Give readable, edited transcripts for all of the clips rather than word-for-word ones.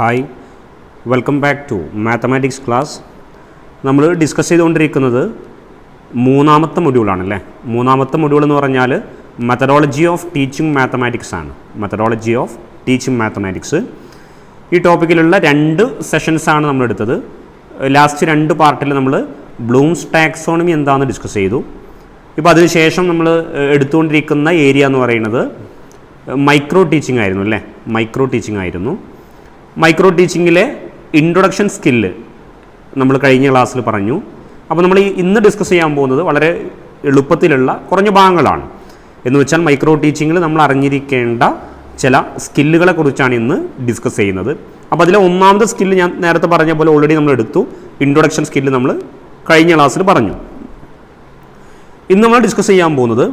Hi, welcome back to mathematics class. നമ്മൾ discuss ചെയ്തുകൊണ്ടിരിക്കുന്നത് മൂന്നാമത്തെ മൊഡ്യൂളാണല്ലേ. മൂന്നാമത്തെ മൊഡ്യൂൾ എന്ന് പറഞ്ഞാൽ മെത്തഡോളജി ഓഫ് ടീച്ചിങ് മാത്തമാറ്റിക്സ് ആണ്. മെത്തഡോളജി ഓഫ് ടീച്ചിങ് മാത്തമാറ്റിക്സ് ഈ ടോപ്പിക്കിലുള്ള 2 സെഷൻസാണ് നമ്മളെടുത്തത്. ലാസ്റ്റ് 2 പാർട്ടിൽ നമ്മൾ ബ്ലൂംസ് ടാക്സോണമി എന്താണെന്ന് ഡിസ്കസ് ചെയ്തു. ഇപ്പോൾ അതിനുശേഷം നമ്മൾ എടുത്തുകൊണ്ടിരിക്കുന്ന ഏരിയ എന്ന് പറയുന്നത് മൈക്രോ ടീച്ചിങ് ആയിരുന്നു അല്ലേ. മൈക്രോ ടീച്ചിങ് ആയിരുന്നു. മൈക്രോ ടീച്ചിങ്ങിലെ ഇൻട്രൊഡക്ഷൻ സ്കില്ല് നമ്മൾ കഴിഞ്ഞ ക്ലാസ്സിൽ പറഞ്ഞു. അപ്പോൾ നമ്മൾ ഇന്ന് ഡിസ്കസ് ചെയ്യാൻ പോകുന്നത് വളരെ എളുപ്പത്തിലുള്ള കുറഞ്ഞ ഭാഗങ്ങളാണ്. എന്ന് വെച്ചാൽ മൈക്രോ ടീച്ചിങ്ങിൽ നമ്മൾ അറിഞ്ഞിരിക്കേണ്ട ചില സ്കില്ലുകളെ കുറിച്ചാണ് ഇന്ന് ഡിസ്കസ് ചെയ്യുന്നത്. അപ്പോൾ അതിലെ ഒന്നാമത്തെ സ്കില്ല് ഞാൻ നേരത്തെ പറഞ്ഞ പോലെ ഓൾറെഡി നമ്മൾ എടുത്തു. ഇൻട്രൊഡക്ഷൻ സ്കില്ല് നമ്മൾ കഴിഞ്ഞ ക്ലാസ്സിൽ പറഞ്ഞു. ഇന്ന് നമ്മൾ ഡിസ്കസ് ചെയ്യാൻ പോകുന്നത്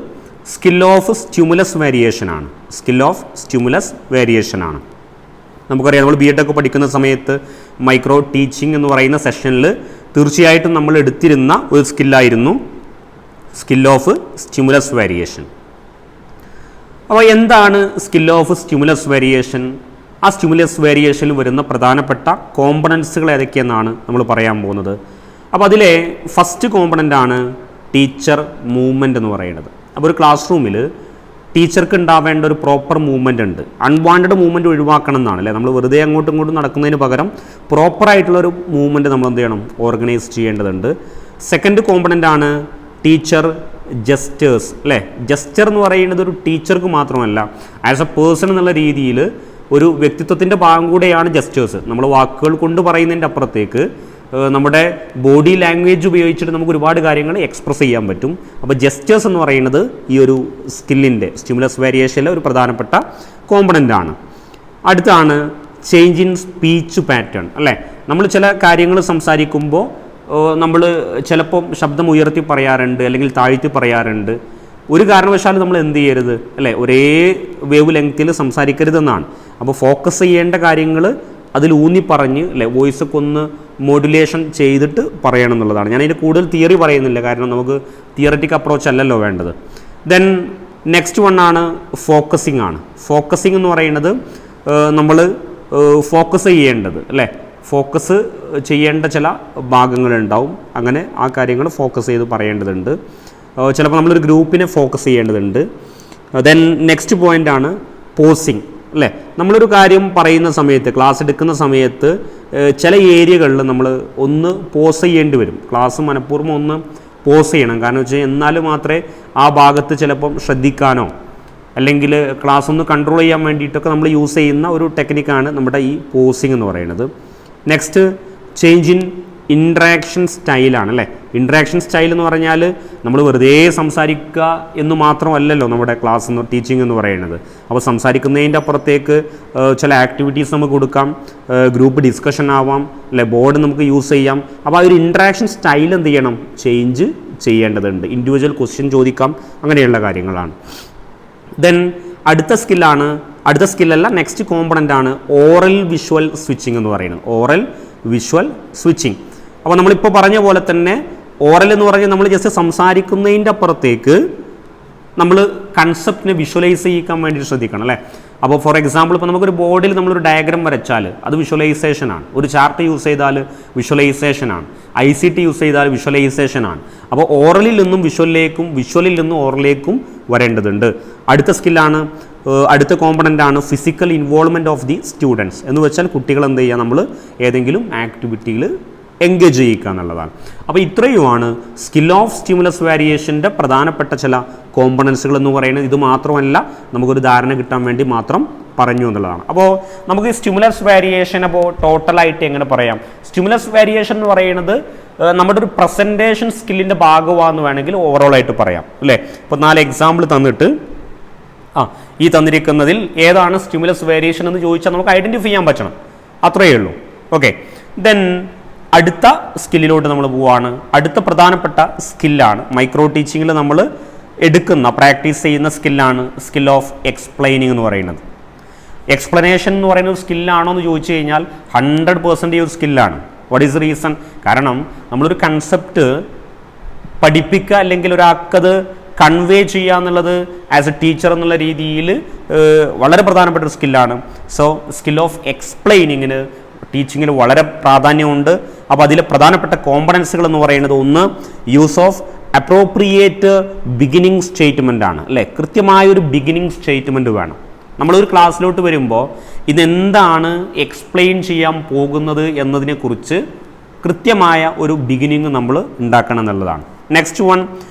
സ്കിൽ ഓഫ് സ്റ്റിമുലസ് വേരിയേഷൻ ആണ്. സ്കിൽ ഓഫ് സ്റ്റിമുലസ് വേരിയേഷൻ ആണ്. നമുക്കറിയാം, നമ്മൾ BEd ഒക്കെ പഠിക്കുന്ന സമയത്ത് മൈക്രോ ടീച്ചിങ് എന്ന് പറയുന്ന സെഷനിൽ തീർച്ചയായിട്ടും നമ്മൾ എടുത്തിരുന്ന ഒരു സ്കില്ലായിരുന്നു സ്കിൽ ഓഫ് സ്റ്റിമുലസ് വേരിയേഷൻ. അപ്പോൾ എന്താണ് സ്കിൽ ഓഫ് സ്റ്റിമുലസ് വേരിയേഷൻ? ആ സ്റ്റിമുലസ് വേരിയേഷനിൽ വരുന്ന പ്രധാനപ്പെട്ട കോമ്പണൻസുകൾ ഏതൊക്കെയെന്നാണ് നമ്മൾ പറയാൻ പോകുന്നത്. അപ്പോൾ അതിലെ ഫസ്റ്റ് കോമ്പണൻ്റാണ് ടീച്ചർ മൂവ്മെൻറ്റ് എന്ന് പറയുന്നത്. അപ്പോൾ ഒരു ക്ലാസ് റൂമിൽ ടീച്ചർക്ക് ഉണ്ടാവേണ്ട ഒരു പ്രോപ്പർ മൂവ്മെൻ്റ് ഉണ്ട്. അൺവാണ്ടഡ് മൂവ്മെൻറ്റ് ഒഴിവാക്കണം എന്നാണ് അല്ലേ. നമ്മൾ വെറുതെ അങ്ങോട്ടും ഇങ്ങോട്ടും നടക്കുന്നതിന് പകരം പ്രോപ്പറായിട്ടുള്ളൊരു മൂവ്മെൻറ്റ് നമ്മൾ എന്ത് ചെയ്യണം, ഓർഗനൈസ് ചെയ്യേണ്ടതുണ്ട്. സെക്കൻഡ് കോമ്പണൻ്റാണ് ടീച്ചർ ജസ്റ്റേഴ്സ് അല്ലേ. ജസ്റ്റർ എന്ന് പറയുന്നത് ഒരു ടീച്ചർക്ക് മാത്രമല്ല, ആസ് എ പേഴ്സൺ എന്നുള്ള രീതിയിൽ ഒരു വ്യക്തിത്വത്തിൻ്റെ ഭാഗം കൂടെയാണ് ജസ്റ്റേഴ്സ്. നമ്മൾ വാക്കുകൾ കൊണ്ട് പറയുന്നതിൻ്റെ അപ്പുറത്തേക്ക് നമ്മുടെ ബോഡി ലാംഗ്വേജ് ഉപയോഗിച്ചിട്ട് നമുക്ക് ഒരുപാട് കാര്യങ്ങൾ എക്സ്പ്രസ് ചെയ്യാൻ പറ്റും. അപ്പോൾ ജസ്റ്റേഴ്സ് എന്ന് പറയുന്നത് ഈ ഒരു സ്കില്ലിൻ്റെ സ്റ്റിമുലസ് വേരിയേഷനിലെ ഒരു പ്രധാനപ്പെട്ട കോമ്പണൻ്റ് ആണ്. അടുത്താണ് ചേഞ്ച് ഇൻ സ്പീച്ച് പാറ്റേൺ അല്ലേ. നമ്മൾ ചില കാര്യങ്ങൾ സംസാരിക്കുമ്പോൾ നമ്മൾ ചിലപ്പോൾ ശബ്ദം ഉയർത്തി പറയാറുണ്ട് അല്ലെങ്കിൽ താഴ്ത്തി പറയാറുണ്ട്. ഒരു കാരണവശാലും നമ്മൾ എന്ത് ചെയ്യരുത് അല്ലേ, ഒരേ വേവ് ലെങ്ത്തിൽ സംസാരിക്കരുതെന്നാണ്. അപ്പോൾ ഫോക്കസ് ചെയ്യേണ്ട കാര്യങ്ങൾ അതിൽ ഊന്നി പറഞ്ഞ് അല്ലേ, വോയിസൊക്കെ ഒന്ന് മോഡുലേഷൻ ചെയ്തിട്ട് പറയണം എന്നുള്ളതാണ്. ഞാനതിൻ്റെ കൂടുതൽ തിയറി പറയുന്നില്ല, കാരണം നമുക്ക് തിയററ്റിക് അപ്രോച്ച് അല്ലല്ലോ വേണ്ടത്. ദെൻ നെക്സ്റ്റ് വൺ ആണ് ഫോക്കസിങ് ആണ്. ഫോക്കസിങ് എന്ന് പറയുന്നത് നമ്മൾ ഫോക്കസ് ചെയ്യേണ്ടത് അല്ലേ, ഫോക്കസ് ചെയ്യേണ്ട ചില ഭാഗങ്ങളുണ്ടാവും. അങ്ങനെ ആ കാര്യങ്ങൾ ഫോക്കസ് ചെയ്ത് പറയേണ്ടതുണ്ട്. ചിലപ്പോൾ നമ്മളൊരു ഗ്രൂപ്പിനെ ഫോക്കസ് ചെയ്യേണ്ടതുണ്ട്. ദെൻ നെക്സ്റ്റ് പോയിൻ്റ് ആണ് പോസിങ് അല്ലേ. നമ്മളൊരു കാര്യം പറയുന്ന സമയത്ത്, ക്ലാസ് എടുക്കുന്ന സമയത്ത് ചില ഏരിയകളിൽ നമ്മൾ ഒന്ന് പോസ് ചെയ്യേണ്ടി വരും. ക്ലാസ് മനഃപൂർവ്വം ഒന്ന് പോസ് ചെയ്യണം. കാരണം വെച്ചാൽ എന്നാൽ മാത്രമേ ആ ഭാഗത്ത് ചിലപ്പം ശ്രദ്ധിക്കാനോ അല്ലെങ്കിൽ ക്ലാസ് ഒന്ന് കൺട്രോൾ ചെയ്യാൻ വേണ്ടിയിട്ടൊക്കെ നമ്മൾ യൂസ് ചെയ്യുന്ന ഒരു ടെക്നിക്കാണ് നമ്മുടെ ഈ പോസിങ് എന്ന് പറയുന്നത്. നെക്സ്റ്റ് ചേഞ്ച് ഇൻ ഇൻട്രാക്ഷൻ സ്റ്റൈലാണ് അല്ലേ. ഇൻട്രാക്ഷൻ സ്റ്റൈൽ എന്ന് പറഞ്ഞാൽ നമ്മൾ വെറുതെ സംസാരിക്കുക എന്ന് മാത്രമല്ലല്ലോ നമ്മുടെ ക്ലാസ് എന്ന് ടീച്ചിങ് എന്ന് പറയുന്നത്. അപ്പോൾ സംസാരിക്കുന്നതിൻ്റെ അപ്പുറത്തേക്ക് ചില ആക്ടിവിറ്റീസ് നമുക്ക് കൊടുക്കാം, ഗ്രൂപ്പ് ഡിസ്കഷൻ ആവാം അല്ലെ, ബോർഡ് നമുക്ക് യൂസ് ചെയ്യാം. അപ്പോൾ ആ ഒരു ഇൻട്രാക്ഷൻ സ്റ്റൈൽ എന്ത് ചെയ്യണം, ചേഞ്ച് ചെയ്യേണ്ടതുണ്ട്. ഇൻഡിവിജ്വൽ ക്വസ്റ്റ്യൻ ചോദിക്കാം, അങ്ങനെയുള്ള കാര്യങ്ങളാണ്. ദെൻ അടുത്ത സ്കില്ലല്ല നെക്സ്റ്റ് കോമ്പണൻ്റ് ആണ് ഓറൽ വിഷ്വൽ സ്വിച്ചിങ് എന്ന് പറയുന്നത്. Oral visual switching. അപ്പോൾ നമ്മളിപ്പോൾ പറഞ്ഞ പോലെ തന്നെ ഓറൽ എന്ന് പറഞ്ഞാൽ നമ്മൾ ജസ്റ്റ് സംസാരിക്കുന്നതിൻ്റെ അപ്പുറത്തേക്ക് നമ്മൾ കൺസെപ്റ്റിനെ വിഷ്വലൈസ് ചെയ്യിക്കാൻ വേണ്ടി ശ്രദ്ധിക്കണം അല്ലേ. അപ്പോൾ ഫോർ എക്സാമ്പിൾ ഇപ്പോൾ നമുക്കൊരു ബോർഡിൽ നമ്മളൊരു ഡയഗ്രാം വരച്ചാൽ അത് വിഷ്വലൈസേഷനാണ്. ഒരു ചാർട്ട് യൂസ് ചെയ്താൽ വിഷ്വലൈസേഷനാണ്. ICT യൂസ് ചെയ്താൽ വിഷ്വലൈസേഷനാണ്. അപ്പോൾ ഓറലിൽ നിന്നും വിഷ്വലിലേക്കും വിഷ്വലിൽ നിന്നും ഓറലിലേക്കും വരേണ്ടതുണ്ട്. അടുത്ത സ്കില്ലാണ്, അടുത്ത കോമ്പണൻ്റ് ആണ് physical involvement of the students. എന്ന് വെച്ചാൽ കുട്ടികൾ എന്ത് ചെയ്യുക, നമ്മൾ ഏതെങ്കിലും ആക്ടിവിറ്റിയിൽ എൻഗേജ് ചെയ്യിക്കുക എന്നുള്ളതാണ്. അപ്പോൾ ഇത്രയുമാണ് സ്കിൽ ഓഫ് സ്റ്റിമുലസ് വേരിയേഷൻ്റെ പ്രധാനപ്പെട്ട ചില കോമ്പണൻസുകൾ എന്ന് പറയുന്നത്. ഇത് മാത്രമല്ല, നമുക്കൊരു ധാരണ കിട്ടാൻ വേണ്ടി മാത്രം പറഞ്ഞു എന്നുള്ളതാണ്. അപ്പോൾ നമുക്ക് സ്റ്റിമുലസ് വേരിയേഷൻ അപ്പോൾ ടോട്ടലായിട്ട് എങ്ങനെ പറയാം? സ്റ്റിമുലസ് വേരിയേഷൻ എന്ന് പറയുന്നത് നമ്മുടെ ഒരു പ്രസൻറ്റേഷൻ സ്കില്ലിൻ്റെ ഭാഗമാണെന്ന് വേണമെങ്കിൽ ഓവറോളായിട്ട് പറയാം അല്ലേ. ഇപ്പോൾ 4 എക്സാമ്പിൾ തന്നിട്ട് ഈ തന്നിരിക്കുന്നതിൽ ഏതാണ് സ്റ്റിമുലസ് വേരിയേഷൻ എന്ന് ചോദിച്ചാൽ നമുക്ക് ഐഡൻറ്റിഫൈ ചെയ്യാൻ പറ്റണം, അത്രയേ ഉള്ളൂ. ഓക്കെ, ദെൻ അടുത്ത സ്കില്ലിലോട്ട് നമ്മൾ പോവുകയാണ്. അടുത്ത പ്രധാനപ്പെട്ട സ്കില്ലാണ് മൈക്രോ ടീച്ചിങ്ങിൽ നമ്മൾ പ്രാക്ടീസ് ചെയ്യുന്ന സ്കില്ലാണ് സ്കിൽ ഓഫ് എക്സ്പ്ലെയിനിങ് എന്ന് പറയുന്നത്. എക്സ്പ്ലനേഷൻ എന്ന് പറയുന്ന ഒരു സ്കില്ലാണോ എന്ന് ചോദിച്ചു കഴിഞ്ഞാൽ 100% ഒരു സ്കില്ലാണ്. What is reason? കാരണം നമ്മളൊരു കൺസെപ്റ്റ് പഠിപ്പിക്കുക അല്ലെങ്കിൽ ഒരാൾക്കത് കൺവേ ചെയ്യുക എന്നുള്ളത് ആസ് എ ടീച്ചർ എന്നുള്ള രീതിയിൽ വളരെ പ്രധാനപ്പെട്ട ഒരു സ്കില്ലാണ്. സോ സ്കിൽ ഓഫ് എക്സ്പ്ലെയിനിങ്ങിന് ടീച്ചിങ്ങിൽ വളരെ പ്രാധാന്യമുണ്ട്. അപ്പോൾ അതിലെ പ്രധാനപ്പെട്ട കോമ്പണൻസുകൾ എന്ന് പറയുന്നത് ഒന്ന് use of appropriate beginning statement ആണ് അല്ലേ. കൃത്യമായൊരു ബിഗിനിങ് സ്റ്റേറ്റ്മെൻറ്റ് വേണം. നമ്മളൊരു ക്ലാസ്സിലോട്ട് വരുമ്പോൾ ഇതെന്താണ് എക്സ്പ്ലെയിൻ ചെയ്യാൻ പോകുന്നത് എന്നതിനെക്കുറിച്ച് കൃത്യമായ ഒരു ബിഗിനിങ് നമ്മൾ ഉണ്ടാക്കണം എന്നുള്ളതാണ്. നെക്സ്റ്റ് വൺ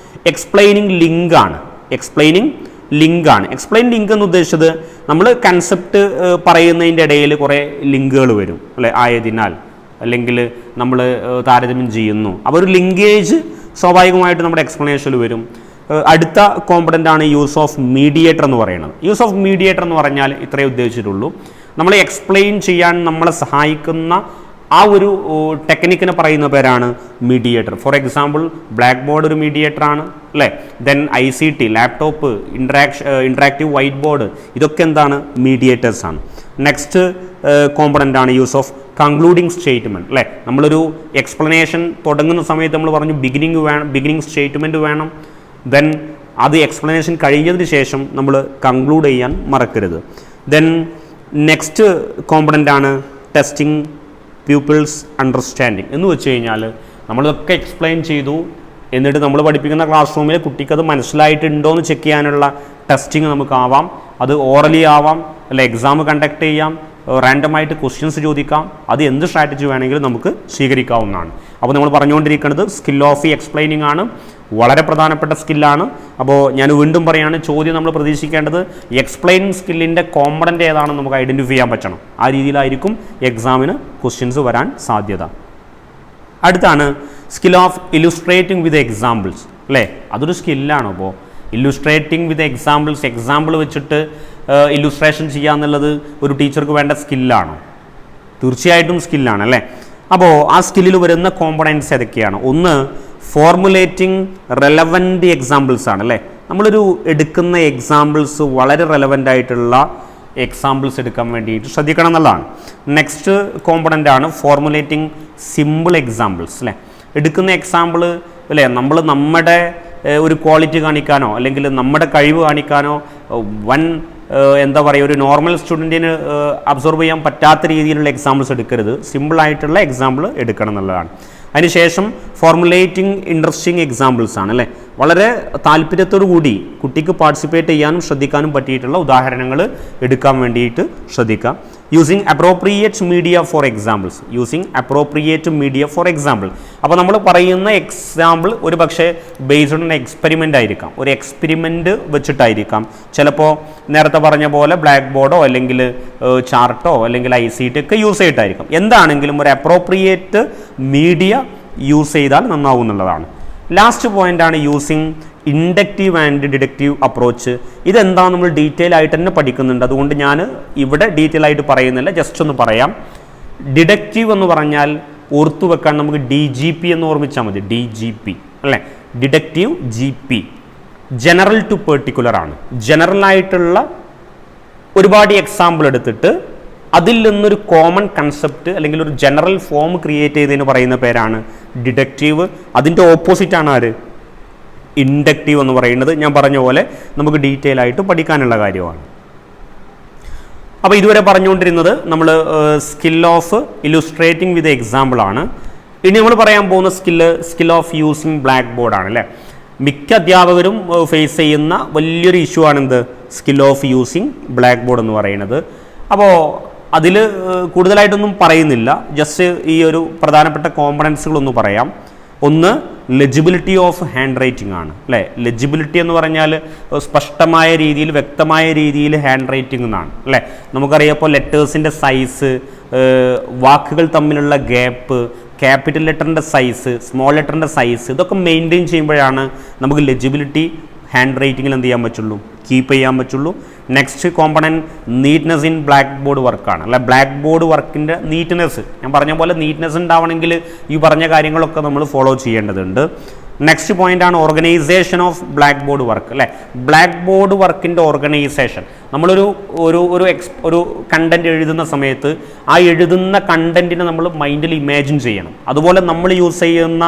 എക്സ്പ്ലെയിനിങ് ലിങ്കാണ്. എക്സ്പ്ലെയിൻ ലിങ്ക് എന്ന് ഉദ്ദേശിച്ചത് നമ്മൾ കൺസെപ്റ്റ് പറയുന്നതിൻ്റെ ഇടയിൽ കുറേ ലിങ്കുകൾ വരും അല്ലേ. ആയതിനാൽ അല്ലെങ്കിൽ നമ്മൾ താരതമ്യം ചെയ്യുന്നു, അപ്പോൾ ഒരു ലിങ്കേജ് സ്വാഭാവികമായിട്ട് നമ്മുടെ എക്സ്പ്ലനേഷനിൽ വരും. അടുത്ത കോമ്പണൻ്റ് ആണ് യൂസ് ഓഫ് മീഡിയേറ്റർ എന്ന് പറയുന്നത്. യൂസ് ഓഫ് മീഡിയേറ്റർ എന്ന് പറഞ്ഞാൽ ഇത്രയേ ഉദ്ദേശിച്ചിട്ടുള്ളൂ, നമ്മൾ എക്സ്പ്ലെയിൻ ചെയ്യാൻ നമ്മളെ സഹായിക്കുന്ന ആ ഒരു ടെക്നിക്കിനെ പറയുന്ന പേരാണ് mediator. For example black board ഒരു മീഡിയേറ്റർ ആണ് അല്ലേ. Then ICT, laptop, interactive white board, ഇതൊക്കെ എന്താണ് മീഡിയേറ്റേഴ്സ് ആണ്. നെക്സ്റ്റ് കോമ്പണൻ്റ് ആണ് യൂസ് ഓഫ് കൺക്ലൂഡിങ് സ്റ്റേറ്റ്മെൻറ്റ് അല്ലേ. നമ്മളൊരു എക്സ്പ്ലനേഷൻ തുടങ്ങുന്ന സമയത്ത് നമ്മൾ പറഞ്ഞു ബിഗിനിങ് സ്റ്റേറ്റ്മെൻറ്റ് വേണം. ദെൻ അത് എക്സ്പ്ലനേഷൻ കഴിഞ്ഞതിന് ശേഷം നമ്മൾ കൺക്ലൂഡ് ചെയ്യാൻ മറക്കരുത്. ദെൻ നെക്സ്റ്റ് കോമ്പണൻ്റ് ആണ് ടെസ്റ്റിംഗ് പീപ്പിൾസ് അണ്ടർസ്റ്റാൻഡിങ് എന്ന് വെച്ച് കഴിഞ്ഞാൽ നമ്മളിതൊക്കെ എക്സ്പ്ലെയിൻ ചെയ്തു, എന്നിട്ട് നമ്മൾ പഠിപ്പിക്കുന്ന ക്ലാസ് റൂമിൽ കുട്ടിക്കത് മനസ്സിലായിട്ടുണ്ടോ എന്ന് ചെക്ക് ചെയ്യാനുള്ള ടെസ്റ്റിംഗ് നമുക്കാവാം. അത് ഓറലി ആവാം അല്ലെ, എക്സാം കണ്ടക്ട് ചെയ്യാം, റാൻഡമായിട്ട് ക്വസ്റ്റ്യൻസ് ചോദിക്കാം. അത് എന്ത് സ്ട്രാറ്റജി വേണമെങ്കിലും നമുക്ക് സ്വീകരിക്കാവുന്നതാണ്. അപ്പോൾ നമ്മൾ പറഞ്ഞുകൊണ്ടിരിക്കുന്നത് സ്കിൽ ഓഫ് എക്സ്പ്ലെയിനിങ് ആണ്, വളരെ പ്രധാനപ്പെട്ട സ്കില്ലാണ്. അപ്പോൾ ഞാൻ വീണ്ടും പറയുകയാണ്, ചോദ്യം നമ്മൾ പ്രതീക്ഷിക്കേണ്ടത് എക്സ്പ്ലെയിനിങ് സ്കില്ലിൻ്റെ കോമ്പണൻ്റ് ഏതാണെന്ന് നമുക്ക് ഐഡൻറ്റിഫൈ ചെയ്യാൻ പറ്റണം. ആ രീതിയിലായിരിക്കും എക്സാമിന് ക്വസ്റ്റ്യൻസ് വരാൻ സാധ്യത. അടുത്താണ് skill of illustrating with examples അല്ലേ. അതൊരു സ്കില്ലാണ്. അപ്പോൾ ഇല്ലുസ്ട്രേറ്റിംഗ് വിത്ത് എക്സാമ്പിൾസ്, എക്സാമ്പിൾ വെച്ചിട്ട് ഇല്ലുസ്ട്രേഷൻ ചെയ്യുക എന്നുള്ളത് ഒരു ടീച്ചർക്ക് വേണ്ട സ്കില്ലാണ്. തീർച്ചയായിട്ടും സ്കില്ലാണ് അല്ലേ. അപ്പോൾ ആ സ്കില്ലിൽ വരുന്ന കോമ്പണൻസ് ഏതൊക്കെയാണ്? ഒന്ന് ഫോർമുലേറ്റിംഗ് റെലവൻറ്റ് എക്സാമ്പിൾസ് ആണ് അല്ലേ. നമ്മളൊരു എടുക്കുന്ന എക്സാമ്പിൾസ് വളരെ റെലവൻ്റ് ആയിട്ടുള്ള എക്സാമ്പിൾസ് എടുക്കാൻ വേണ്ടിയിട്ട് ശ്രദ്ധിക്കണം എന്നുള്ളതാണ്. നെക്സ്റ്റ് കോമ്പണൻ്റ് ആണ് ഫോർമുലേറ്റിംഗ് സിമ്പിൾ എക്സാമ്പിൾസ് അല്ലേ. എടുക്കുന്ന എക്സാമ്പിൾ അല്ലേ നമ്മുടെ ഒരു ക്വാളിറ്റി കാണിക്കാനോ അല്ലെങ്കിൽ നമ്മുടെ കഴിവ് കാണിക്കാനോ എന്താ പറയുക, ഒരു നോർമൽ സ്റ്റുഡൻറ്റിന് അബ്സോർവ് ചെയ്യാൻ പറ്റാത്ത രീതിയിലുള്ള എക്സാമ്പിൾസ് എടുക്കരുത്. സിമ്പിളായിട്ടുള്ള എക്സാമ്പിൾ എടുക്കണം എന്നുള്ളതാണ്. അതിനുശേഷം ഫോർമുലേറ്റിംഗ് ഇൻട്രസ്റ്റിംഗ് എക്സാമ്പിൾസ് ആണ് അല്ലേ. വളരെ താല്പര്യത്തോടു കൂടി കുട്ടിക്ക് പാർട്ടിസിപ്പേറ്റ് ചെയ്യാനും ശ്രദ്ധിക്കാനും പറ്റിയിട്ടുള്ള ഉദാഹരണങ്ങൾ എടുക്കാൻ വേണ്ടിയിട്ട് ശ്രദ്ധിക്കാം. Using appropriate media for examples. അപ്പോൾ നമ്മൾ പറയുന്ന എക്സാമ്പിൾ ഒരു പക്ഷേ ബേസ്ഡ് ഓൺ എക്സ്പെരിമെൻ്റ് ആയിരിക്കാം, ഒരു എക്സ്പെരിമെൻ്റ് വെച്ചിട്ടായിരിക്കാം. ചിലപ്പോൾ നേരത്തെ പറഞ്ഞ പോലെ ബ്ലാക്ക് ബോർഡോ അല്ലെങ്കിൽ ചാർട്ടോ അല്ലെങ്കിൽ ICT ഒക്കെ യൂസ് ചെയ്തിട്ടായിരിക്കും. എന്താണെങ്കിലും ഒരു അപ്രോപ്രിയേറ്റ് മീഡിയ യൂസ് ചെയ്താൽ നന്നാവും എന്നുള്ളതാണ്. ലാസ്റ്റ് പോയിന്റ് ആണ് using inductive and deductive approach. ഇതെന്താണെന്ന് നമ്മൾ ഡീറ്റെയിൽ ആയിട്ട് തന്നെ പഠിക്കുന്നുണ്ട്, അതുകൊണ്ട് ഞാൻ ഇവിടെ ഡീറ്റെയിൽ ആയിട്ട് പറയുന്നില്ല, ജസ്റ്റ് ഒന്ന് പറയാം. ഡിഡക്റ്റീവ് എന്ന് പറഞ്ഞാൽ ഓർത്തു വെക്കാൻ നമുക്ക് DGP എന്ന് ഓർമ്മിച്ചാൽ മതി. DGP അല്ലേ. Deductive GP general to particular ആണ്. ജനറൽ ആയിട്ടുള്ള ഒരുപാട് എക്സാമ്പിൾ എടുത്തിട്ട് അതിൽ നിന്നൊരു കോമൺ കൺസെപ്റ്റ് അല്ലെങ്കിൽ ഒരു ജനറൽ ഫോം ക്രിയേറ്റ് ചെയ്തതിന് പറയുന്ന പേരാണ് ഡിഡക്റ്റീവ്. അതിൻ്റെ ഓപ്പോസിറ്റാണ് ആര്? ഇൻഡക്റ്റീവ് എന്ന് പറയുന്നത്. ഞാൻ പറഞ്ഞ പോലെ നമുക്ക് ഡീറ്റെയിൽ ആയിട്ട് പഠിക്കാനുള്ള കാര്യമാണ്. അപ്പോൾ ഇതുവരെ പറഞ്ഞുകൊണ്ടിരുന്നത് നമ്മൾ skill of illustrating with example ആണ്. ഇനി നമ്മൾ പറയാൻ പോകുന്ന skill of using black board ആണ് അല്ലേ. മിക്ക അധ്യാപകരും ഫേസ് ചെയ്യുന്ന വലിയൊരു ഇഷ്യൂ ആണെന്ത്? Skill of using black board എന്ന് പറയുന്നത്. അപ്പോൾ അതിൽ കൂടുതലായിട്ടൊന്നും പറയുന്നില്ല, ജസ്റ്റ് ഈ ഒരു പ്രധാനപ്പെട്ട കോമ്പണൻസുകളൊന്ന് പറയാം. ഒന്ന് ലെജിബിലിറ്റി ഓഫ് ഹാൻഡ് റൈറ്റിംഗ് ആണ് അല്ലേ. ലെജിബിലിറ്റി എന്ന് പറഞ്ഞാൽ സ്പഷ്ടമായ രീതിയിൽ വ്യക്തമായ രീതിയിൽ ഹാൻഡ് റൈറ്റിംഗ് എന്നാണ് അല്ലേ. നമുക്കറിയാം ഇപ്പോൾ ലെറ്റേഴ്സിൻ്റെ സൈസ്, വാക്കുകൾ തമ്മിലുള്ള ഗ്യാപ്പ്, ക്യാപിറ്റൽ ലെറ്ററിൻ്റെ സൈസ്, സ്മോൾ ലെറ്ററിൻ്റെ സൈസ്, ഇതൊക്കെ മെയിൻറ്റെയിൻ ചെയ്യുമ്പോഴാണ് നമുക്ക് ലെജിബിലിറ്റി ഹാൻഡ് റൈറ്റിങ്ങിൽ എന്ത് ചെയ്യാൻ പറ്റുള്ളൂ? കീപ്പ് ചെയ്യാൻ പറ്റുള്ളൂ. Next component neatness in black board വർക്കാണ് അല്ല. ബ്ലാക്ക് ബോർഡ് വർക്കിൻ്റെ നീറ്റ്നെസ്, ഞാൻ പറഞ്ഞ പോലെ നീറ്റ്നെസ് ഉണ്ടാവണമെങ്കിൽ ഈ പറഞ്ഞ കാര്യങ്ങളൊക്കെ നമ്മൾ ഫോളോ ചെയ്യേണ്ടതുണ്ട്. നെക്സ്റ്റ് പോയിന്റ് ആണ് organisation of black board work അല്ലേ. ബ്ലാക്ക് ബോർഡ് വർക്കിൻ്റെ ഓർഗനൈസേഷൻ, നമ്മളൊരു ഒരു കണ്ടന്റ് എഴുതുന്ന സമയത്ത് ആ എഴുതുന്ന കണ്ടന്റിനെ നമ്മൾ മൈൻഡിൽ ഇമാജിൻ ചെയ്യണം. അതുപോലെ നമ്മൾ യൂസ് ചെയ്യുന്ന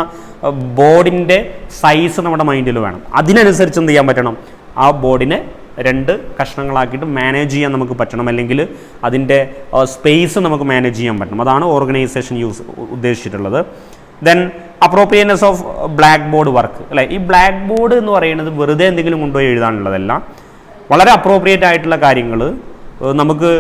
ബോർഡിൻ്റെ സൈസ് നമ്മുടെ മൈൻഡിൽ വേണം. അതിനനുസരിച്ച് എന്ത് ചെയ്യാൻ പറ്റണം, ആ ബോർഡിനെ 2 കഷ്ണങ്ങളാക്കിയിട്ട് മാനേജ് ചെയ്യാൻ നമുക്ക് പറ്റണം, അല്ലെങ്കിൽ അതിൻ്റെ സ്പേസ് നമുക്ക് മാനേജ് ചെയ്യാൻ പറ്റണം. അതാണ് ഓർഗനൈസേഷൻ ഉദ്ദേശിച്ചിട്ടുള്ളത്. Then appropriateness of black board work അല്ലേ. ഈ ബ്ലാക്ക് ബോർഡ് എന്ന് പറയുന്നത് വെറുതെ എന്തെങ്കിലും കൊണ്ടുപോയി എഴുതാനുള്ളതല്ല. വളരെ അപ്രോപ്രിയേറ്റ് ആയിട്ടുള്ള കാര്യങ്ങൾ നമുക്ക്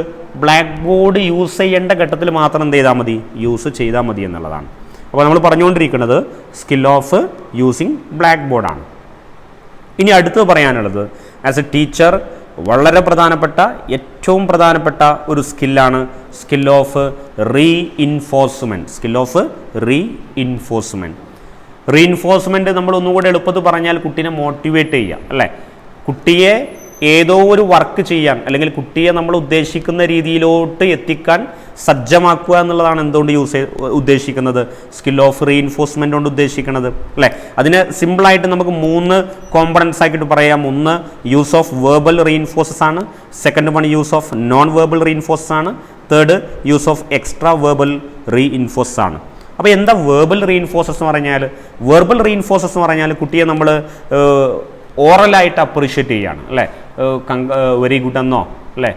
ബ്ലാക്ക് ബോർഡ് യൂസ് ചെയ്യേണ്ട ഘട്ടത്തിൽ മാത്രം എന്ത് ചെയ്താൽ മതി, യൂസ് ചെയ്താൽ മതി എന്നുള്ളതാണ്. അപ്പോൾ നമ്മൾ പറഞ്ഞുകൊണ്ടിരിക്കുന്നത് സ്കിൽ ഓഫ് യൂസിങ് ബ്ലാക്ക് ബോർഡാണ്. ഇനി അടുത്ത് പറയാനുള്ളത് ആസ് എ ടീച്ചർ വളരെ പ്രധാനപ്പെട്ട, ഏറ്റവും പ്രധാനപ്പെട്ട ഒരു സ്കില്ലാണ് skill of reinforcement. Skill of reinforcement നമ്മൾ ഒന്നുകൂടെ എളുപ്പത്തിൽ പറഞ്ഞാൽ കുട്ടീനെ മോട്ടിവേറ്റ് ചെയ്യുക അല്ലേ. കുട്ടിയെ ഏതോ ഒരു വർക്ക് ചെയ്യാൻ, അല്ലെങ്കിൽ കുട്ടിയെ നമ്മൾ ഉദ്ദേശിക്കുന്ന രീതിയിലോട്ട് എത്തിക്കാൻ സജ്ജമാക്കുക എന്നുള്ളതാണ് എന്തുകൊണ്ട് ഉദ്ദേശിക്കുന്നത്, സ്കിൽ ഓഫ് റീഇൻഫോഴ്സ്മെൻറ്റ് കൊണ്ട് ഉദ്ദേശിക്കുന്നത് അല്ലേ. അതിന് സിമ്പിളായിട്ട് നമുക്ക് 3 കോമ്പണൻസ് ആക്കിയിട്ട് പറയാം. ഒന്ന് യൂസ് ഓഫ് വെർബൽ റീഇൻഫോഴ്സസ് ആണ്, second one use of non verbal reinforcers ആണ്, third use of extra verbal reinforcers ആണ്. അപ്പോൾ എന്താ വെർബൽ റീഇൻഫോഴ്സസ് എന്ന് പറഞ്ഞാൽ, വെർബൽ റീഇൻഫോഴ്സസ് എന്ന് പറഞ്ഞാൽ കുട്ടിയെ നമ്മൾ ഓറലായിട്ട് അപ്രീഷിയേറ്റ് ചെയ്യുകയാണ് അല്ലേ. വെരി ഗുഡ് എന്നോ അല്ലേ,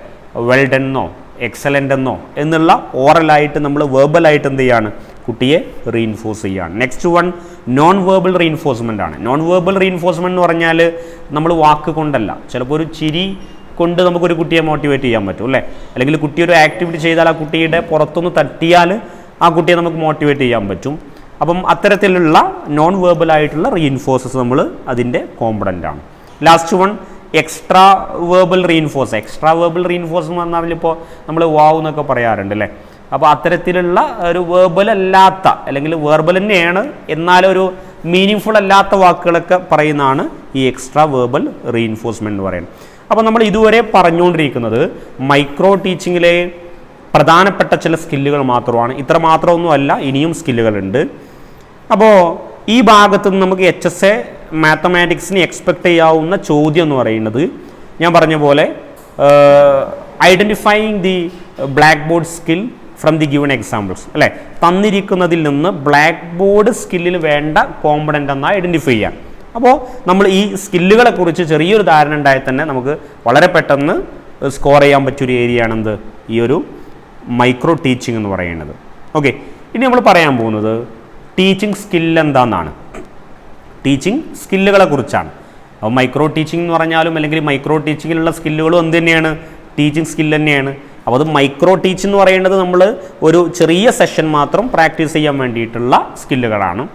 വെൽ ഡൺ എന്നോ എക്സലൻ്റ് എന്നോ എന്നുള്ള ഓറലായിട്ട് നമ്മൾ വെർബലായിട്ട് എന്ത് ചെയ്യാണ്, കുട്ടിയെ റീഇൻഫോഴ്സ് ചെയ്യുകയാണ്. Next one non verbal reinforcement ആണ്. നോൺ വെർബൽ റീഇൻഫോഴ്സ്മെൻറ്റ് എന്ന് പറഞ്ഞാൽ നമ്മൾ വാക്ക് കൊണ്ടല്ല, ചിലപ്പോൾ ഒരു ചിരി കൊണ്ട് നമുക്കൊരു കുട്ടിയെ മോട്ടിവേറ്റ് ചെയ്യാൻ പറ്റും അല്ലേ. അല്ലെങ്കിൽ കുട്ടി ഒരു ആക്ടിവിറ്റി ചെയ്താൽ ആ കുട്ടിയുടെ പുറത്തൊന്ന് തട്ടിയാൽ ആ കുട്ടിയെ നമുക്ക് മോട്ടിവേറ്റ് ചെയ്യാൻ പറ്റും. അപ്പം അത്തരത്തിലുള്ള നോൺ വെർബൽ ആയിട്ടുള്ള റീഇൻഫോഴ്സസ് നമ്മൾ അതിൻ്റെ കോമ്പണൻ്റ് ആണ്. Last one extra verbal reinforce. Extra verbal reinforce എന്ന് പറഞ്ഞാൽ ഇപ്പോൾ നമ്മൾ വാവ് എന്നൊക്കെ പറയാറുണ്ട് അല്ലേ. അപ്പോൾ അത്തരത്തിലുള്ള ഒരു വെർബൽ അല്ലാത്ത, അല്ലെങ്കിൽ വെർബൽ തന്നെയാണ് എന്നാലൊരു മീനിങ് ഫുൾ അല്ലാത്ത വാക്കുകളൊക്കെ പറയുന്നതാണ് ഈ എക്സ്ട്രാ വെർബൽ റീഇൻഫോഴ്സ്മെൻറ്റ് എന്ന് പറയുന്നത്. അപ്പോൾ നമ്മൾ ഇതുവരെ പറഞ്ഞുകൊണ്ടിരിക്കുന്നത് മൈക്രോ ടീച്ചിങ്ങിലെ പ്രധാനപ്പെട്ട ചില സ്കില്ലുകൾ മാത്രമാണ്. ഇത്ര മാത്രമൊന്നുമല്ല, ഇനിയും സ്കില്ലുകളുണ്ട്. അപ്പോൾ ഈ ഭാഗത്ത് നിന്ന് നമുക്ക് HSA മാത്തമാറ്റിക്സിന് എക്സ്പെക്റ്റ് ചെയ്യാവുന്ന ചോദ്യം എന്ന് പറയുന്നത്, ഞാൻ പറഞ്ഞ പോലെ identifying the black board skill from the given examples അല്ലേ. തന്നിരിക്കുന്നതിൽ നിന്ന് ബ്ലാക്ക് ബോർഡ് സ്കില്ലിൽ വേണ്ട കോമ്പണൻ്റ് എന്ന് ഐഡൻറ്റിഫൈ ചെയ്യാം. അപ്പോൾ നമ്മൾ ഈ സ്കില്ലുകളെ കുറിച്ച് ചെറിയൊരു ധാരണ ഉണ്ടായാൽ തന്നെ നമുക്ക് വളരെ പെട്ടെന്ന് സ്കോർ ചെയ്യാൻ പറ്റിയൊരു ഏരിയ ആണെന്ത് ഈ ഒരു മൈക്രോ ടീച്ചിങ് എന്ന് പറയുന്നത്. ഓക്കെ, ഇനി നമ്മൾ പറയാൻ പോകുന്നത് ടീച്ചിങ് സ്കില്ല് എന്താണെന്നാണ്. ടീച്ചിങ് സ്കില്ലുകളെ കുറിച്ചാണ്. അപ്പോൾ മൈക്രോ ടീച്ചിങ് എന്ന് പറഞ്ഞാലും അല്ലെങ്കിൽ മൈക്രോ ടീച്ചിങ്ങിലുള്ള സ്കില്ലുകളും എന്ത് തന്നെയാണ്, ടീച്ചിങ് സ്കില്ല് തന്നെയാണ്. അപ്പോൾ അത് മൈക്രോ ടീച്ച് എന്ന് പറയുന്നത് നമ്മൾ ഒരു ചെറിയ സെഷൻ മാത്രം പ്രാക്ടീസ് ചെയ്യാൻ വേണ്ടിയിട്ടുള്ള സ്കില്ലുകളാണ്.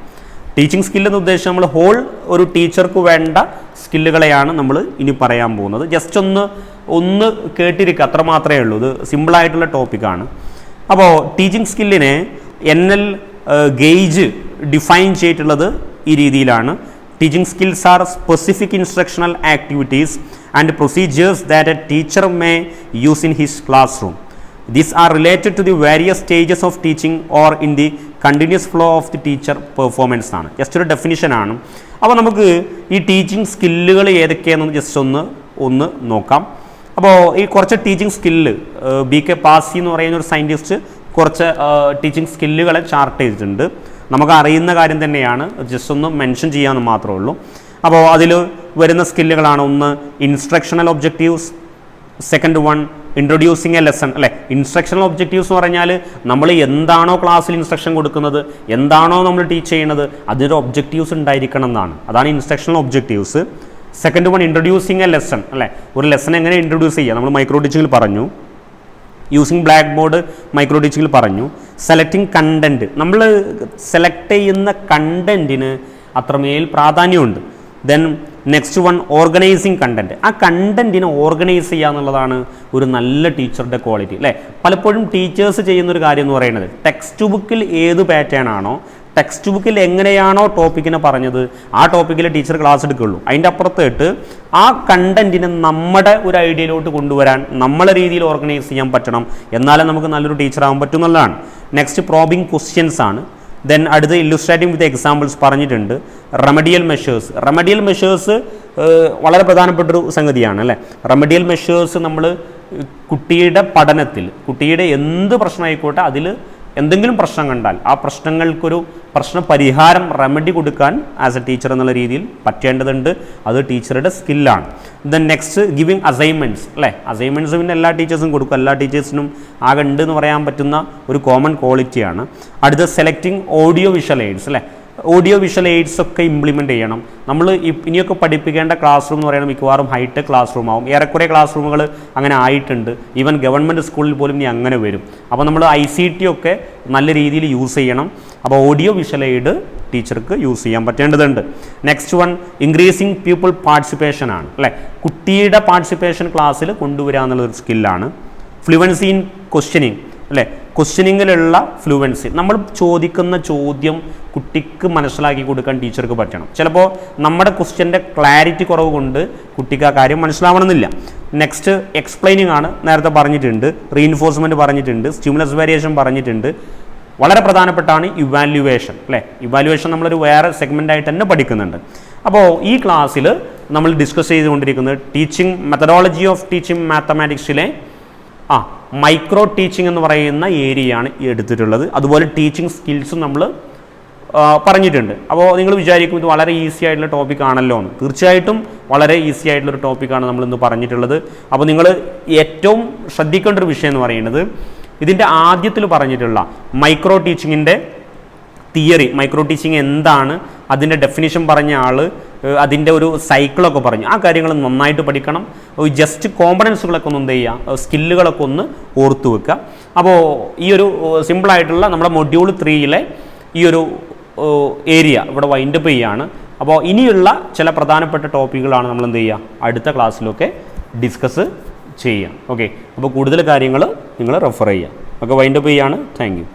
ടീച്ചിങ് സ്കില്ല് എന്ന് ഉദ്ദേശിച്ച് നമ്മൾ ഹോൾ ഒരു ടീച്ചർക്ക് വേണ്ട സ്കില്ലുകളെയാണ് നമ്മൾ ഇനി പറയാൻ പോകുന്നത്. ജസ്റ്റ് ഒന്ന് കേട്ടിരിക്കുക, അത്ര മാത്രമേ ഉള്ളൂ. ഇത് സിമ്പിളായിട്ടുള്ള ടോപ്പിക്കാണ്. അപ്പോൾ ടീച്ചിങ് സ്കില്ലിനെ NL ഗേജ് ഡിഫൈൻ ചെയ്തിട്ടുള്ളത് ഈ രീതിയിലാണ്. Teaching skills are specific instructional activities and procedures that A teacher may use in his class room. These are related to the various stages of teaching or in the continuous flow of the teacher performance ആണ്. Just ഒരു definition ആണ്. അപ്പോൾ നമുക്ക് ഈ teaching സ്കില്ലുകൾ ഏതൊക്കെയാണെന്ന് just ഒന്ന് നോക്കാം. അപ്പോൾ ഈ കുറച്ച് ടീച്ചിങ് സ്കില്ല് BK പാസി എന്ന് പറയുന്ന ഒരു സയൻറ്റിസ്റ്റ് കുറച്ച് ടീച്ചിങ് സ്കില്ലുകളെ ചാർട്ട് ചെയ്തിട്ടുണ്ട്. നമുക്ക് അറിയുന്ന കാര്യം തന്നെയാണ്, ജസ്റ്റ് ഒന്ന് മെൻഷൻ ചെയ്യാമെന്ന് മാത്രമേ ഉള്ളൂ. അപ്പോൾ അതിൽ വരുന്ന സ്കില്ലുകളാണ്: ഒന്ന് instructional objectives, second one introducing A lesson അല്ലേ. ഇൻസ്ട്രക്ഷണൽ ഒബ്ജക്റ്റീവ്സ് എന്ന് പറഞ്ഞാൽ നമ്മൾ എന്താണോ ക്ലാസ്സിൽ ഇൻസ്ട്രക്ഷൻ കൊടുക്കുന്നത്, എന്താണോ നമ്മൾ ടീച്ച് ചെയ്യുന്നത്, അതിൻ്റെ ഒബ്ജക്റ്റീവ്സ് ഉണ്ടായിരിക്കണം എന്നാണ്. അതാണ് instructional objectives. Second one introducing A lesson അല്ലേ. ഒരു ലെസൺ എങ്ങനെ ഇൻട്രൊഡ്യൂസ് ചെയ്യുക, നമ്മൾ മൈക്രോ ടീച്ചിങ്ങിൽ പറഞ്ഞു. യൂസിങ് ബ്ലാക്ക് ബോർഡ് മൈക്രോ ടീച്ചിങ്ങിൽ പറഞ്ഞു. സെലക്ടിങ് കണ്ടൻറ്റ്, നമ്മൾ സെലക്ട് ചെയ്യുന്ന കണ്ടൻറ്റിന് അത്രമേൽ പ്രാധാന്യമുണ്ട്. Then next one organising content. ആ കണ്ടൻറ്റിനെ ഓർഗനൈസ് ചെയ്യുക എന്നുള്ളതാണ് ഒരു നല്ല ടീച്ചറുടെ ക്വാളിറ്റി അല്ലേ. പലപ്പോഴും ടീച്ചേഴ്സ് ചെയ്യുന്നൊരു കാര്യം എന്ന് പറയുന്നത്, ടെക്സ്റ്റ് ബുക്കിൽ ഏത് പാറ്റേൺ ആണോ, ടെക്സ്റ്റ് ബുക്കിൽ എങ്ങനെയാണോ ടോപ്പിക്കിനെ പറഞ്ഞത് ആ ടോപ്പിക്കിൽ ടീച്ചർ ക്ലാസ് എടുക്കുകയുള്ളൂ. അതിൻ്റെ അപ്പുറത്തേട്ട് ആ കണ്ടൻറ്റിനെ നമ്മുടെ ഒരു ഐഡിയയിലോട്ട് കൊണ്ടുവരാൻ നമ്മളെ രീതിയിൽ ഓർഗനൈസ് ചെയ്യാൻ പറ്റണം. എന്നാലേ നമുക്ക് നല്ലൊരു ടീച്ചറാകാൻ പറ്റും എന്നുള്ളതാണ്. നെക്സ്റ്റ് പ്രോബിങ് ക്വസ്റ്റ്യൻസ് ആണ്. ദെൻ അടുത്ത് ഇല്ലുസ്ട്രേറ്റിംഗ് വിത്ത് എക്സാമ്പിൾസ് പറഞ്ഞിട്ടുണ്ട്. റെമഡിയൽ മെഷേഴ്സ് വളരെ പ്രധാനപ്പെട്ടൊരു സംഗതിയാണ് അല്ലേ. റെമഡിയൽ മെഷേഴ്സ് നമ്മൾ കുട്ടിയുടെ പഠനത്തിൽ കുട്ടിയുടെ എന്ത് പ്രശ്നമായിക്കോട്ടെ അതിൽ എന്തെങ്കിലും പ്രശ്നം കണ്ടാൽ ആ പ്രശ്നങ്ങൾക്കൊരു പ്രശ്ന പരിഹാരം റെമഡി കൊടുക്കാൻ ആസ് എ ടീച്ചർ എന്നുള്ള രീതിയിൽ പറ്റേണ്ടതുണ്ട്. അത് ടീച്ചറുടെ സ്കില്ലാണ്. ദെൻ നെക്സ്റ്റ് ഗിവിങ് അസൈൻമെൻറ്റ്സ് അല്ലേ. അസൈൻമെൻറ്റ്സ് പിന്നെ എല്ലാ ടീച്ചേഴ്സും കൊടുക്കും, എല്ലാ ടീച്ചേഴ്സിനും ആകെ ഉണ്ട് എന്ന് പറയാൻ പറ്റുന്ന ഒരു കോമൺ ക്വാളിറ്റിയാണ്. അടുത്ത സെലക്ടിങ് ഓഡിയോ വിഷ്വൽ എയ്ഡ്സ് അല്ലേ. ഓഡിയോ വിഷ്വൽ എയ്ഡ്സ് ഒക്കെ ഇംപ്ലിമെൻറ്റ് ചെയ്യണം. നമ്മൾ ഇനിയൊക്കെ പഠിപ്പിക്കേണ്ട ക്ലാസ് റൂം എന്ന് പറയുന്നത് മിക്കവാറും ഹൈടെക് ക്ലാസ് റൂം ആവും. ഏറെക്കുറെ ക്ലാസ് റൂമുകൾ അങ്ങനെ ആയിട്ടുണ്ട്. ഈവൻ ഗവൺമെൻറ് സ്കൂളിൽ പോലും ഇനി അങ്ങനെ വരും. അപ്പോൾ നമ്മൾ ICT ഒക്കെ നല്ല രീതിയിൽ യൂസ് ചെയ്യണം. അപ്പോൾ ഓഡിയോ വിഷ്വൽ എയ്ഡ് ടീച്ചർക്ക് യൂസ് ചെയ്യാൻ പറ്റേണ്ടതുണ്ട്. Next one increasing people participation ആണ് അല്ലേ. കുട്ടിയുടെ പാർട്ടിസിപ്പേഷൻ ക്ലാസ്സിൽ കൊണ്ടുവരിക എന്നുള്ളൊരു സ്കില്ലാണ്. ഫ്ലുവൻസി ഇൻ ക്വസ്റ്റ്യനിങ് അല്ലേ. ക്വസ്റ്റ്യനിങ്ങിലുള്ള ഫ്ലുവൻസി, നമ്മൾ ചോദിക്കുന്ന ചോദ്യം കുട്ടിക്ക് മനസ്സിലാക്കി കൊടുക്കാൻ ടീച്ചർക്ക് പറ്റണം. ചിലപ്പോൾ നമ്മുടെ ക്വസ്റ്റ്യൻ്റെ ക്ലാരിറ്റി കുറവ് കൊണ്ട് കുട്ടിക്ക് ആ കാര്യം മനസ്സിലാവണമെന്നില്ല. നെക്സ്റ്റ് എക്സ്പ്ലെയിനിങ് ആണ്, നേരത്തെ പറഞ്ഞിട്ടുണ്ട്. റീഇൻഫോഴ്സ്മെൻറ്റ് പറഞ്ഞിട്ടുണ്ട്. സ്റ്റിമുലസ് വേരിയേഷൻ പറഞ്ഞിട്ടുണ്ട്. വളരെ പ്രധാനപ്പെട്ടാണ് ഇവാലുവേഷൻ അല്ലേ. ഇവാലുവേഷൻ നമ്മളൊരു വേറെ സെഗ്മെൻ്റായിട്ട് തന്നെ പഠിക്കുന്നുണ്ട്. അപ്പോൾ ഈ ക്ലാസ്സിൽ നമ്മൾ ഡിസ്കസ് ചെയ്തുകൊണ്ടിരിക്കുന്നത് ടീച്ചിങ് മെത്തഡോളജി ഓഫ് ടീച്ചിങ് മാത്തമാറ്റിക്സിലെ മൈക്രോ ടീച്ചിങ് എന്ന് പറയുന്ന ഏരിയയാണ് എടുത്തിട്ടുള്ളത്. അതുപോലെ ടീച്ചിങ് സ്കിൽസും നമ്മൾ പറഞ്ഞിട്ടുണ്ട്. അപ്പോൾ നിങ്ങൾ വിചാരിക്കും ഇത് വളരെ ഈസി ആയിട്ടുള്ള ടോപ്പിക് ആണല്ലോ എന്ന്. തീർച്ചയായിട്ടും വളരെ ഈസി ആയിട്ടുള്ളൊരു ടോപ്പിക്കാണ് നമ്മളിന്ന് പറഞ്ഞിട്ടുള്ളത്. അപ്പോൾ നിങ്ങൾ ഏറ്റവും ശ്രദ്ധിക്കേണ്ട ഒരു വിഷയം എന്ന് പറയുന്നത് ഇതിൻ്റെ ആദ്യത്തിൽ പറഞ്ഞിട്ടുള്ള മൈക്രോ ടീച്ചിങ്ങിൻ്റെ തിയറി, മൈക്രോ ടീച്ചിങ് എന്താണ്, അതിൻ്റെ ഡെഫിനിഷൻ പറഞ്ഞ ആൾ അതിൻ്റെ ഒരു സൈക്കിളൊക്കെ പറഞ്ഞു. ആ കാര്യങ്ങൾ നന്നായിട്ട് പഠിക്കണം. ജസ്റ്റ് കോമ്പണൻസുകളൊക്കെ ഒന്ന് എന്ത് ചെയ്യുക, സ്കില്ലുകളൊക്കെ ഒന്ന് ഓർത്തു വെക്കുക. അപ്പോൾ ഈ ഒരു സിമ്പിളായിട്ടുള്ള നമ്മുടെ മൊഡ്യൂൾ 3 ഈ ഒരു ഏരിയ ഇവിടെ വൈൻഡപ്പ് ചെയ്യുകയാണ്. അപ്പോൾ ഇനിയുള്ള ചില പ്രധാനപ്പെട്ട ടോപ്പിക്കുകളാണ് നമ്മൾ എന്ത് ചെയ്യുക, അടുത്ത ക്ലാസ്സിലൊക്കെ ഡിസ്കസ് ചെയ്യുക. ഓക്കെ, അപ്പോൾ കൂടുതൽ കാര്യങ്ങൾ നിങ്ങൾ റെഫർ ചെയ്യുക. ഓക്കെ, വൈൻഡപ്പ് ചെയ്യുകയാണ്. Thank you.